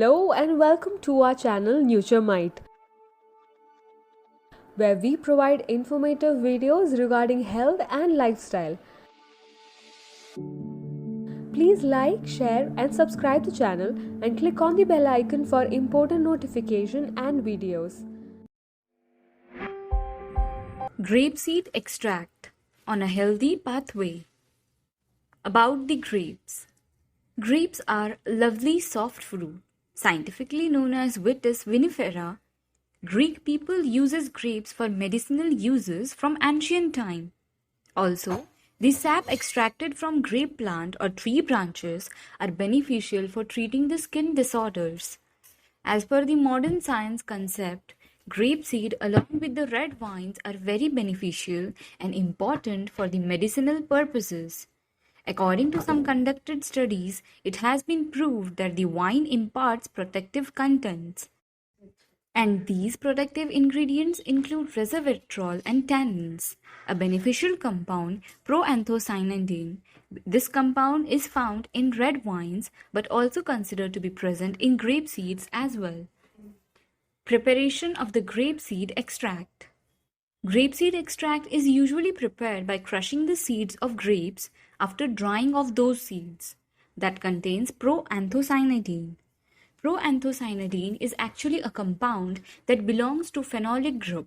Hello and welcome to our channel NutureMite, where we provide informative videos regarding health and lifestyle. Please like, share and subscribe the channel and click on the bell icon for important notification and videos. Grapeseed extract on a healthy pathway. About the grapes. Grapes are lovely soft fruit, scientifically known as Vitis vinifera. Greek people uses grapes for medicinal uses from ancient time. Also, the sap extracted from grape plant or tree branches are beneficial for treating the skin disorders. As per the modern science concept, grapeseed along with the red wines are very beneficial and important for the medicinal purposes. According to some conducted studies, it has been proved that the wine imparts protective contents. And these protective ingredients include resveratrol and tannins, a beneficial compound, proanthocyanidin. This compound is found in red wines but also considered to be present in grape seeds as well. Preparation of the grapeseed extract. Grapeseed extract is usually prepared by crushing the seeds of grapes after drying off those seeds. That contains proanthocyanidin. Proanthocyanidin is actually a compound that belongs to phenolic group.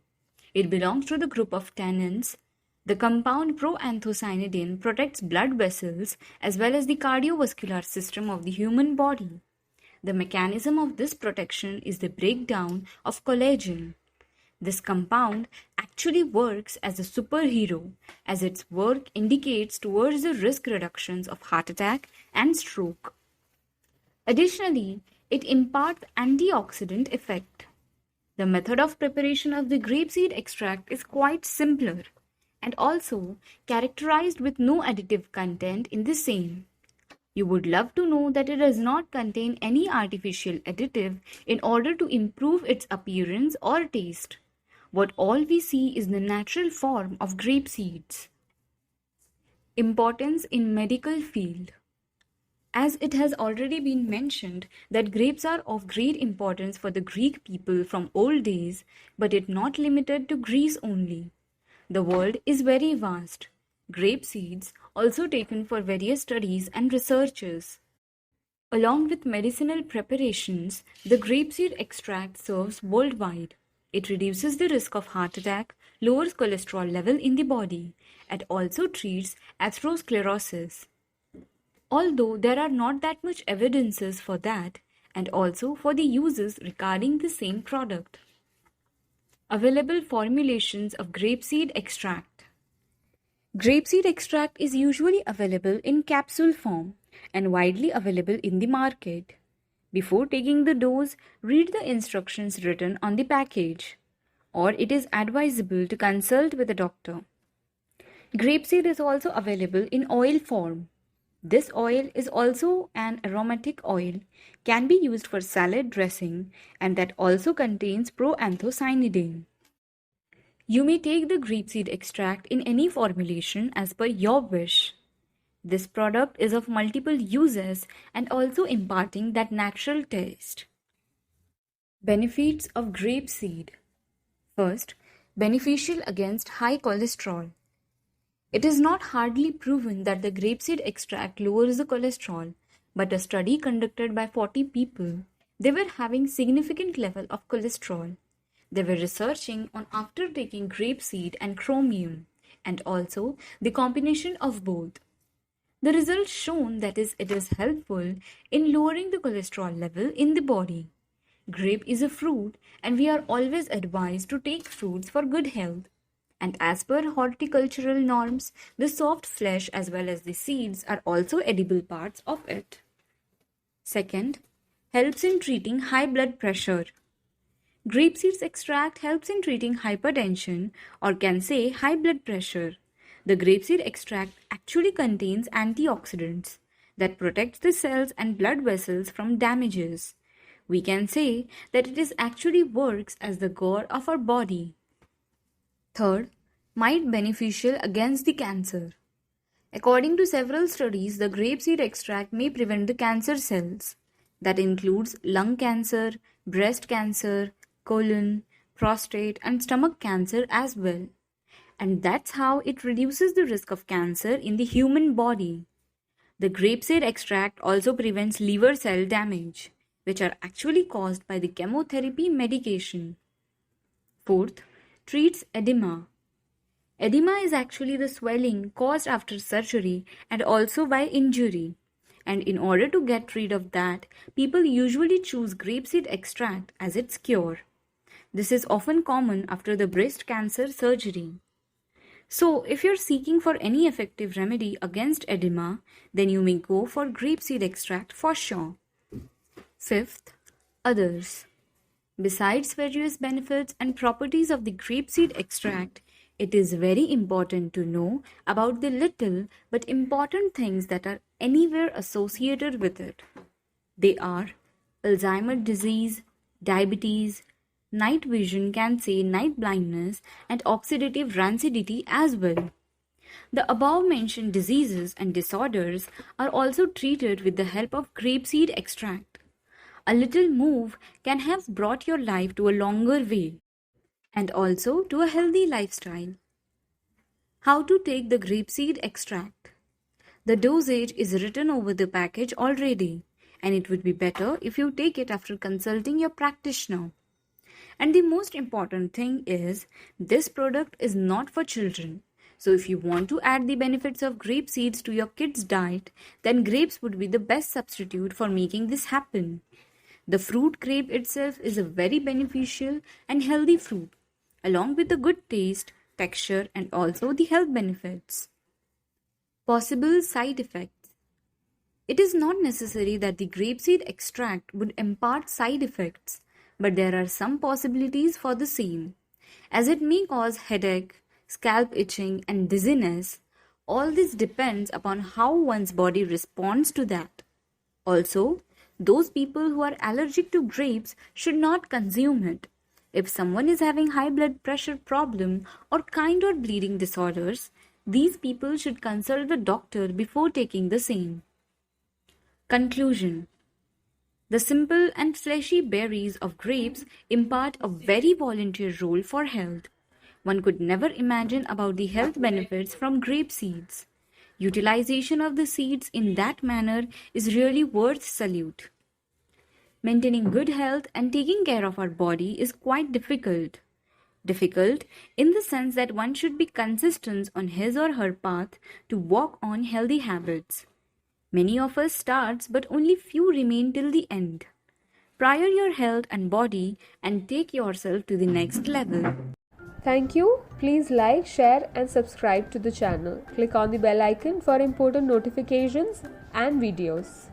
It belongs to the group of tannins. The compound proanthocyanidin protects blood vessels as well as the cardiovascular system of the human body. The mechanism of this protection is the breakdown of collagen. This compound actually works as a superhero, as its work indicates towards the risk reductions of heart attack and stroke. Additionally, it imparts antioxidant effect. The method of preparation of the grapeseed extract is quite simpler and also characterized with no additive content in the same. You would love to know that it does not contain any artificial additive in order to improve its appearance or taste. What all we see is the natural form of grape seeds. Importance in medical field. As it has already been mentioned that grapes are of great importance for the Greek people from old days, but it not limited to Greece only. The world is very vast. Grape seeds also taken for various studies and researches. Along with medicinal preparations, the grapeseed extract serves worldwide. It reduces the risk of heart attack, lowers cholesterol level in the body, and also treats atherosclerosis. Although there are not that much evidences for that, and also for the uses regarding the same product. Available formulations of grapeseed extract. Grapeseed extract is usually available in capsule form and widely available in the market. Before taking the dose, read the instructions written on the package, or it is advisable to consult with a doctor. Grapeseed is also available in oil form. This oil is also an aromatic oil, can be used for salad dressing, and that also contains proanthocyanidin. You may take the grapeseed extract in any formulation as per your wish. This product is of multiple uses and also imparting that natural taste. Benefits of grapeseed. First, beneficial against high cholesterol. It is not hardly proven that the grapeseed extract lowers the cholesterol, but a study conducted by 40 people, they were having significant level of cholesterol. They were researching on after taking grapeseed and chromium, and also the combination of both. The results shown that it is helpful in lowering the cholesterol level in the body. Grape is a fruit and we are always advised to take fruits for good health. And as per horticultural norms, the soft flesh as well as the seeds are also edible parts of it. Second, helps in treating high blood pressure. Grapeseed extract helps in treating hypertension or can say high blood pressure. The grapeseed extract actually contains antioxidants that protect the cells and blood vessels from damages. We can say that it is actually works as the gore of our body. Third, might beneficial against the cancer. According to several studies, the grapeseed extract may prevent the cancer cells. That includes lung cancer, breast cancer, colon, prostate, and stomach cancer as well. And that's how it reduces the risk of cancer in the human body. The grapeseed extract also prevents liver cell damage, which are actually caused by the chemotherapy medication. Fourth, treats edema. Edema is actually the swelling caused after surgery and also by injury. And in order to get rid of that, people usually choose grapeseed extract as its cure. This is often common after the breast cancer surgery. So, if you're seeking for any effective remedy against edema, then you may go for grapeseed extract for sure. Fifth, others. Besides various benefits and properties of the grapeseed extract, it is very important to know about the little but important things that are anywhere associated with it. They are Alzheimer's disease, diabetes, night vision, can say night blindness, and oxidative rancidity as well. The above mentioned diseases and disorders are also treated with the help of grapeseed extract. A little move can have brought your life to a longer way and also to a healthy lifestyle. How to take the grapeseed extract? The dosage is written over the package already, and it would be better if you take it after consulting your practitioner. And the most important thing is, this product is not for children. So if you want to add the benefits of grape seeds to your kids' diet, then grapes would be the best substitute for making this happen. The fruit grape itself is a very beneficial and healthy fruit, along with the good taste, texture, and also the health benefits. Possible side effects. It is not necessary that the grapeseed extract would impart side effects, but there are some possibilities for the same, as it may cause headache, scalp itching, and dizziness. All this depends upon how one's body responds to that. Also, those people who are allergic to grapes should not consume it. If someone is having high blood pressure problem or kind or bleeding disorders, these people should consult the doctor before taking the same. Conclusion. The simple and fleshy berries of grapes impart a very volunteer role for health. One could never imagine about the health benefits from grape seeds. Utilization of the seeds in that manner is really worth salute. Maintaining good health and taking care of our body is quite difficult. Difficult in the sense that one should be consistent on his or her path to walk on healthy habits. Many of us starts, but only few remain till the end. Prior your health and body and take yourself to the next level. Thank you. Please like, share and subscribe to the channel. Click on the bell icon for important notifications and videos.